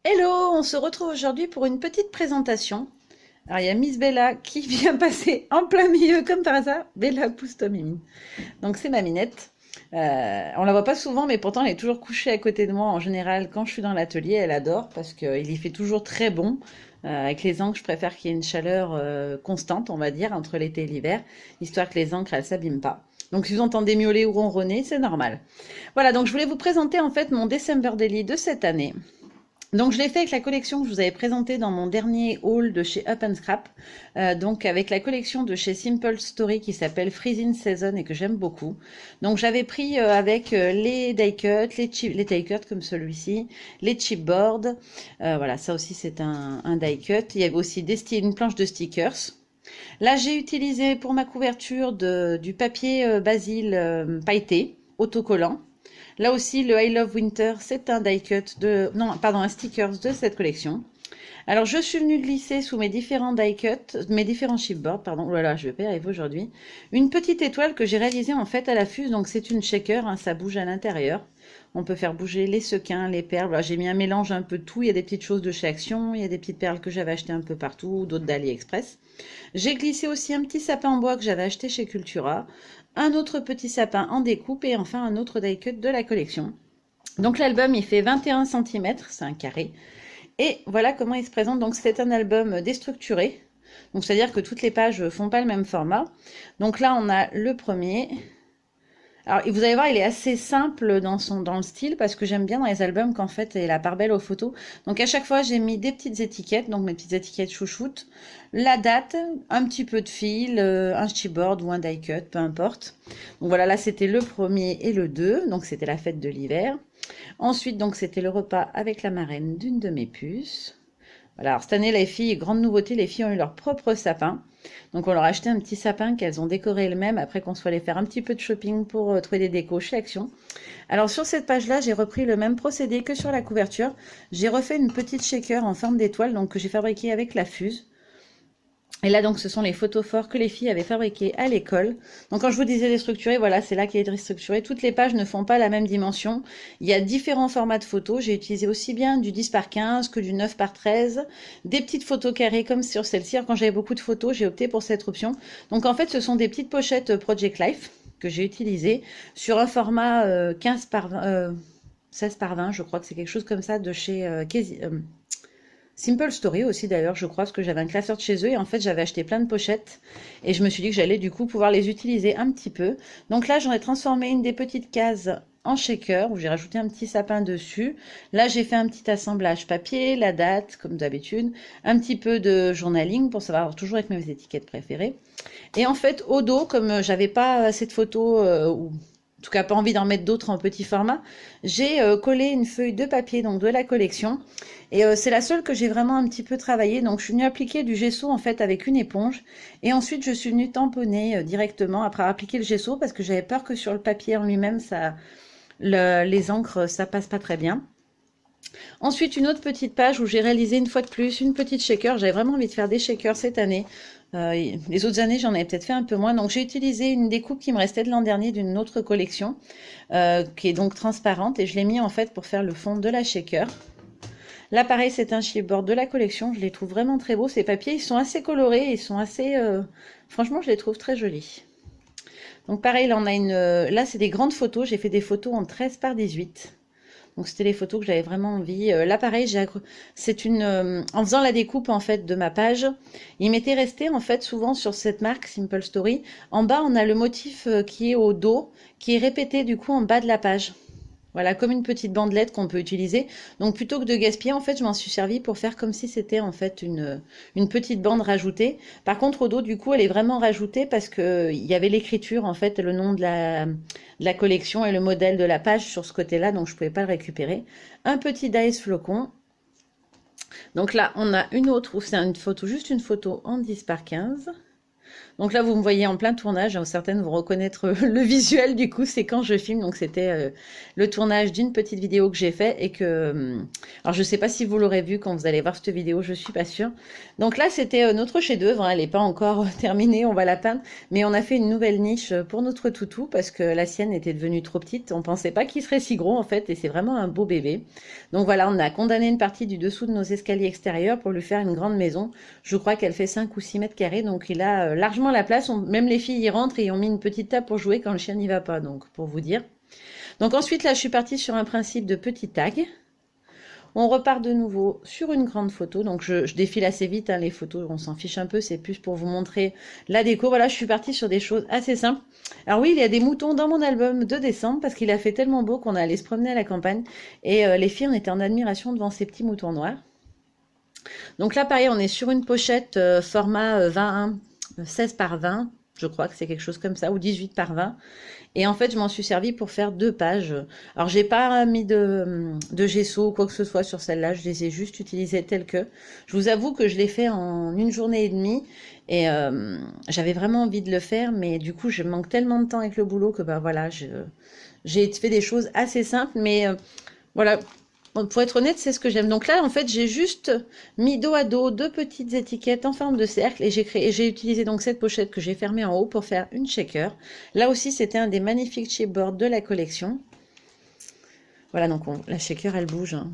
Hello, on se retrouve aujourd'hui pour une petite présentation. Alors il y a Miss Bella qui vient passer en plein milieu comme par hasard. Bella, pousse-toi Mimine. Donc c'est ma Minette. On la voit pas souvent, mais pourtant elle est toujours couchée à côté de moi. En général, quand je suis dans l'atelier, elle adore parce qu'il y fait toujours très bon. Avec les encres, je préfère qu'il y ait une chaleur constante, on va dire, entre l'été et l'hiver, histoire que les encres elles s'abîment pas. Donc si vous entendez miauler ou ronronner, c'est normal. Voilà, donc je voulais vous présenter en fait mon December Daily de cette année. Donc je l'ai fait avec la collection que je vous avais présentée dans mon dernier haul de chez Up and Scrap, donc avec la collection de chez Simple Story qui s'appelle Freezing Season et que j'aime beaucoup. Donc j'avais pris avec les die cuts, les die cuts comme celui-ci, les chipboards, voilà ça aussi c'est un die cut. Il y avait aussi une planche de stickers. Là j'ai utilisé pour ma couverture du papier basil pailleté, autocollant. Là aussi, le I Love Winter, c'est un die cut non, pardon, un stickers de cette collection. Alors, je suis venue glisser sous mes différents die cuts, mes différents chipboards, pardon, oh là là, je vais pas y arriver aujourd'hui, une petite étoile que j'ai réalisée en fait à la fuse, donc c'est une shaker, hein, ça bouge à l'intérieur. On peut faire bouger les sequins, les perles. Voilà, j'ai mis un mélange un peu de tout. Il y a des petites choses de chez Action, il y a des petites perles que j'avais achetées un peu partout, d'autres d'AliExpress. J'ai glissé aussi un petit sapin en bois que j'avais acheté chez Cultura, un autre petit sapin en découpe et enfin un autre die cut de la collection. Donc l'album il fait 21 cm, c'est un carré. Et voilà comment il se présente. Donc c'est un album déstructuré. Donc c'est-à-dire que toutes les pages ne font pas le même format. Donc là on a le premier. Alors, vous allez voir, il est assez simple dans le style parce que j'aime bien dans les albums qu'en fait, il y a la part belle aux photos. Donc, à chaque fois, j'ai mis des petites étiquettes, donc mes petites étiquettes chouchoutes, la date, un petit peu de fil, un chipboard ou un die cut, peu importe. Donc, voilà, là, c'était le premier et le 2, donc c'était la fête de l'hiver. Ensuite, donc, c'était le repas avec la marraine d'une de mes puces. Voilà, alors cette année, les filles, grande nouveauté, les filles ont eu leur propre sapin. Donc on leur a acheté un petit sapin qu'elles ont décoré elles-mêmes après qu'on soit allé faire un petit peu de shopping pour trouver des décos chez Action. Alors sur cette page-là, j'ai repris le même procédé que sur la couverture. J'ai refait une petite shaker en forme d'étoile donc que j'ai fabriquée avec la fuse. Et là, donc, ce sont les photos forts que les filles avaient fabriquées à l'école. Donc, quand je vous disais déstructuré, voilà, c'est là qu'il est déstructuré. Toutes les pages ne font pas la même dimension. Il y a différents formats de photos. J'ai utilisé aussi bien du 10 par 15 que du 9 par 13. Des petites photos carrées comme sur celle-ci. Quand j'avais beaucoup de photos, j'ai opté pour cette option. Donc, en fait, ce sont des petites pochettes Project Life que j'ai utilisées sur un format 15 par 16 par 20. Je crois que c'est quelque chose comme ça de chez Simple Story aussi d'ailleurs, je crois, parce que j'avais un classeur de chez eux et en fait j'avais acheté plein de pochettes et je me suis dit que j'allais du coup pouvoir les utiliser un petit peu. Donc là j'en ai transformé une des petites cases en shaker où j'ai rajouté un petit sapin dessus. Là j'ai fait un petit assemblage papier, la date comme d'habitude, un petit peu de journaling pour savoir toujours avec mes étiquettes préférées. Et en fait au dos, comme j'avais pas assez de photos ou en tout cas pas envie d'en mettre d'autres en petit format, j'ai collé une feuille de papier donc de la collection et c'est la seule que j'ai vraiment un petit peu travaillé. Donc je suis venue appliquer du gesso en fait avec une éponge et ensuite je suis venue tamponner directement après avoir appliqué le gesso parce que j'avais peur que sur le papier en lui-même les encres ça passe pas très bien. Ensuite, une autre petite page où j'ai réalisé une fois de plus une petite shaker. J'avais vraiment envie de faire des shakers cette année. Les autres années, j'en avais peut-être fait un peu moins. Donc, j'ai utilisé une découpe qui me restait de l'an dernier d'une autre collection, qui est donc transparente. Et je l'ai mis en fait pour faire le fond de la shaker. Là, pareil, c'est un chipboard de la collection. Je les trouve vraiment très beaux. Ces papiers, ils sont assez colorés. Ils sont assez... Franchement, je les trouve très jolis. Donc, pareil, là, on a là, c'est des grandes photos. J'ai fait des photos en 13 par 18. Donc c'était les photos que j'avais vraiment envie. Là pareil, en faisant la découpe en fait de ma page, il m'était resté en fait souvent sur cette marque Simple Story. En bas, on a le motif qui est au dos, qui est répété du coup en bas de la page. Voilà, comme une petite bandelette qu'on peut utiliser. Donc plutôt que de gaspiller, en fait, je m'en suis servi pour faire comme si c'était en fait une petite bande rajoutée. Par contre, au dos, du coup, elle est vraiment rajoutée parce que il y avait l'écriture, en fait, le nom de la collection et le modèle de la page sur ce côté-là, donc je pouvais pas le récupérer. Un petit dice flocon. Donc là, on a une autre où c'est une photo, juste une photo en 10 par 15. Donc là, vous me voyez en plein tournage. Certaines vont reconnaître le visuel, du coup, c'est quand je filme. Donc c'était le tournage d'une petite vidéo que j'ai fait et que... alors, je sais pas si vous l'aurez vu quand vous allez voir cette vidéo, je suis pas sûre. Donc là, c'était notre chef-d'œuvre. Hein, elle n'est pas encore terminée, on va la peindre. Mais on a fait une nouvelle niche pour notre toutou parce que la sienne était devenue trop petite. On pensait pas qu'il serait si gros, en fait. Et c'est vraiment un beau bébé. Donc voilà, on a condamné une partie du dessous de nos escaliers extérieurs pour lui faire une grande maison. Je crois qu'elle fait 5 ou 6 mètres carrés. Donc il a largement la place, même les filles y rentrent et ils ont mis une petite table pour jouer quand le chien n'y va pas, donc pour vous dire. Donc ensuite là je suis partie sur un principe de petit tag. On repart de nouveau sur une grande photo, donc je défile assez vite, hein, les photos on s'en fiche un peu, c'est plus pour vous montrer la déco. Voilà, je suis partie sur des choses assez simples. Alors oui, il y a des moutons dans mon album de décembre parce qu'il a fait tellement beau qu'on est allé se promener à la campagne et les filles on était en admiration devant ces petits moutons noirs. Donc là pareil, on est sur une pochette format 21 16 par 20, je crois que c'est quelque chose comme ça, ou 18 par 20. Et en fait, je m'en suis servi pour faire 2 pages. Alors, j'ai pas mis de gesso ou quoi que ce soit sur celle-là, je les ai juste utilisées telles que. Je vous avoue que je l'ai fait en une journée et demie, et j'avais vraiment envie de le faire, mais du coup, je manque tellement de temps avec le boulot que, bah voilà, j'ai fait des choses assez simples, mais voilà. Pour être honnête, c'est ce que j'aime. Donc là, en fait, j'ai juste mis dos à dos 2 petites étiquettes en forme de cercle et j'ai utilisé donc cette pochette que j'ai fermée en haut pour faire une shaker. Là aussi, c'était un des magnifiques chipboards de la collection. Voilà, donc la shaker, elle bouge. Hein.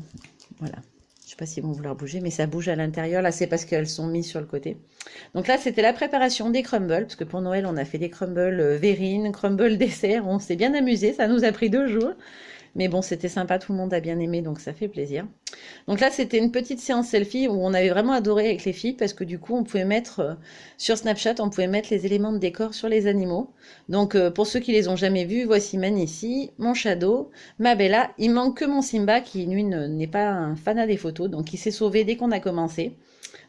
Voilà. Je ne sais pas s'ils vont vouloir bouger, mais ça bouge à l'intérieur. Là, c'est parce qu'elles sont mises sur le côté. Donc là, c'était la préparation des crumbles, parce que pour Noël, on a fait des crumbles verrines, crumbles dessert. On s'est bien amusé, ça nous a pris 2 jours. Mais bon, c'était sympa, tout le monde a bien aimé, donc ça fait plaisir. Donc là, c'était une petite séance selfie où on avait vraiment adoré avec les filles parce que du coup, on pouvait mettre sur Snapchat, on pouvait mettre les éléments de décor sur les animaux. Donc pour ceux qui les ont jamais vus, voici Manici, mon Shadow, ma Bella. Il manque que mon Simba qui, lui, n'est pas un fanat des photos, donc il s'est sauvé dès qu'on a commencé.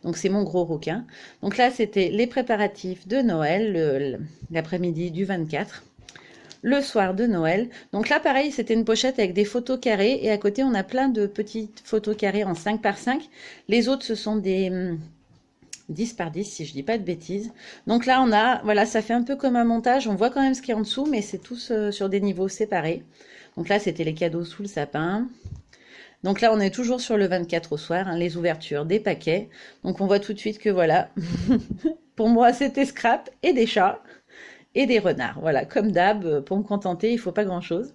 Donc c'est mon gros requin. Donc là, c'était les préparatifs de Noël, l'après-midi du 24. Le soir de Noël. Donc là, pareil, c'était une pochette avec des photos carrées et à côté, on a plein de petites photos carrées en 5 par 5. Les autres, ce sont des 10 par 10, si je dis pas de bêtises. Donc là, on a, voilà, ça fait un peu comme un montage. On voit quand même ce qu'il y a en dessous, mais c'est tous sur des niveaux séparés. Donc là, c'était les cadeaux sous le sapin. Donc là, on est toujours sur le 24 au soir, hein, les ouvertures des paquets. Donc on voit tout de suite que voilà, pour moi, c'était scrap et des chats. Et des renards, voilà, comme d'hab, pour me contenter, il ne faut pas grand-chose.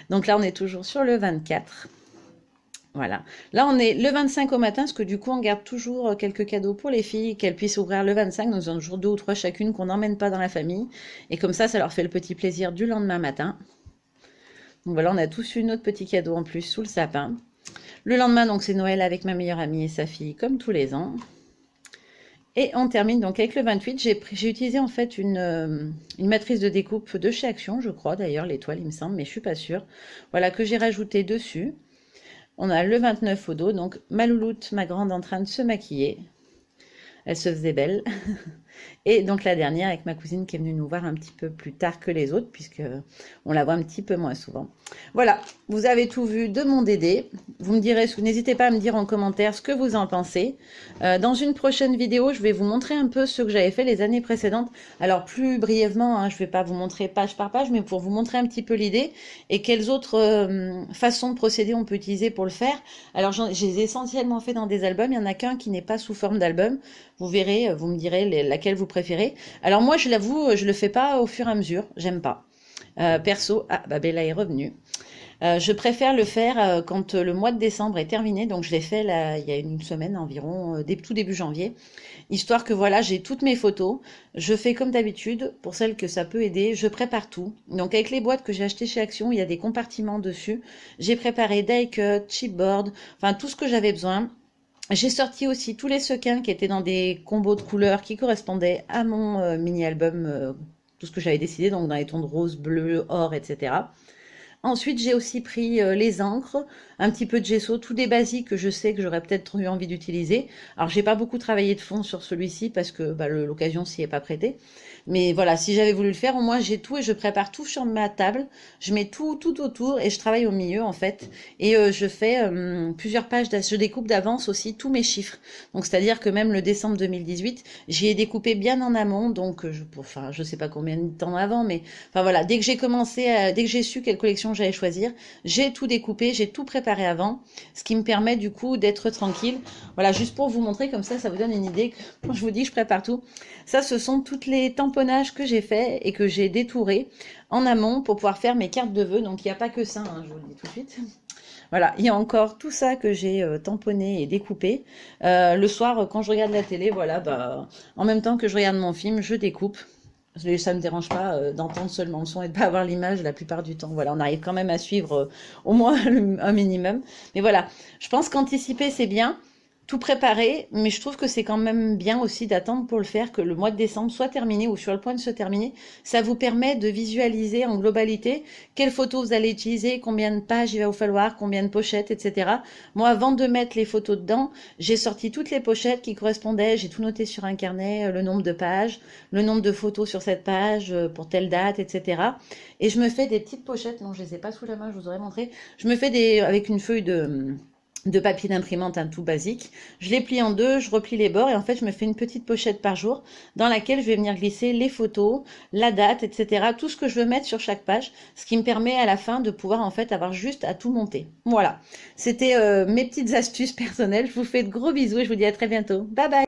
Donc là, on est toujours sur le 24. Voilà. Là, on est le 25 au matin, parce que du coup, on garde toujours quelques cadeaux pour les filles, qu'elles puissent ouvrir le 25, dans un jour 2 ou 3 chacune, qu'on n'emmène pas dans la famille. Et comme ça leur fait le petit plaisir du lendemain matin. Donc voilà, on a tous eu notre petit cadeau en plus sous le sapin. Le lendemain, donc, c'est Noël avec ma meilleure amie et sa fille, comme tous les ans. Et on termine donc avec le 28. J'ai utilisé en fait une matrice de découpe de chez Action, je crois d'ailleurs, l'étoile il me semble, mais je suis pas sûre. Voilà, que j'ai rajouté dessus. On a le 29 au dos, donc ma louloute, ma grande, en train de se maquiller. Elle se faisait belle. Et donc la dernière avec ma cousine qui est venue nous voir un petit peu plus tard que les autres, puisque on la voit un petit peu moins souvent. Voilà, vous avez tout vu de mon Dédé. Vous me direz, n'hésitez pas à me dire en commentaire ce que vous en pensez. Dans une prochaine vidéo, je vais vous montrer un peu ce que j'avais fait les années précédentes. Alors plus brièvement, hein, je ne vais pas vous montrer page par page, mais pour vous montrer un petit peu l'idée et quelles autres façons de procéder on peut utiliser pour le faire. Alors j'ai essentiellement fait dans des albums, il n'y en a qu'un qui n'est pas sous forme d'album. Vous verrez, vous me direz laquelle vous préférez. Alors moi, je l'avoue, je le fais pas au fur et à mesure, j'aime pas. Perso, Bella est revenue. Je préfère le faire quand le mois de décembre est terminé, donc je l'ai fait là, il y a une semaine environ, tout début janvier, histoire que voilà, j'ai toutes mes photos. Je fais comme d'habitude, pour celles que ça peut aider, je prépare tout. Donc avec les boîtes que j'ai achetées chez Action, il y a des compartiments dessus. J'ai préparé die cut, chipboard, enfin tout ce que j'avais besoin. J'ai sorti aussi tous les sequins qui étaient dans des combos de couleurs qui correspondaient à mon mini-album, tout ce que j'avais décidé, donc dans les tons de rose, bleu, or, etc. Ensuite, j'ai aussi pris les encres, un petit peu de gesso, tout des basiques que je sais que j'aurais peut-être eu envie d'utiliser. Alors, j'ai pas beaucoup travaillé de fond sur celui-ci parce que bah, l'occasion s'y est pas prêtée. Mais voilà, si j'avais voulu le faire, au moins j'ai tout et je prépare tout sur ma table. Je mets tout autour et je travaille au milieu en fait. Et je fais plusieurs pages, je découpe d'avance aussi tous mes chiffres. Donc c'est-à-dire que même le décembre 2018, j'y ai découpé bien en amont. Donc enfin, je sais pas combien de temps avant, mais enfin voilà, dès que j'ai commencé, dès que j'ai su quelle collection j'allais choisir, j'ai tout découpé, j'ai tout préparé avant, ce qui me permet du coup d'être tranquille. Voilà, juste pour vous montrer comme ça vous donne une idée. Quand je vous dis que je prépare tout, ça ce sont toutes les tamponnages que j'ai fait et que j'ai détouré en amont pour pouvoir faire mes cartes de vœux. Donc il n'y a pas que ça, hein, je vous le dis tout de suite. Voilà, il y a encore tout ça que j'ai tamponné et découpé. Le soir, quand je regarde la télé, voilà, bah, en même temps que je regarde mon film, je découpe. Ça me dérange pas d'entendre seulement le son et de pas avoir l'image la plupart du temps. Voilà, on arrive quand même à suivre au moins un minimum. Mais voilà, je pense qu'anticiper c'est bien, tout préparer, mais je trouve que c'est quand même bien aussi d'attendre pour le faire, que le mois de décembre soit terminé ou sur le point de se terminer. Ça vous permet de visualiser en globalité quelles photos vous allez utiliser, combien de pages il va vous falloir, combien de pochettes, etc. Moi, avant de mettre les photos dedans, j'ai sorti toutes les pochettes qui correspondaient, j'ai tout noté sur un carnet, le nombre de pages, le nombre de photos sur cette page, pour telle date, etc. Et je me fais des petites pochettes, non, je les ai pas sous la main, je vous aurais montré. Je me fais avec une feuille de papier d'imprimante, un tout basique. Je les plie en deux, je replie les bords et en fait je me fais une petite pochette par jour dans laquelle je vais venir glisser les photos, la date, etc. Tout ce que je veux mettre sur chaque page, ce qui me permet à la fin de pouvoir en fait avoir juste à tout monter. Voilà, c'était mes petites astuces personnelles. Je vous fais de gros bisous et je vous dis à très bientôt. Bye bye.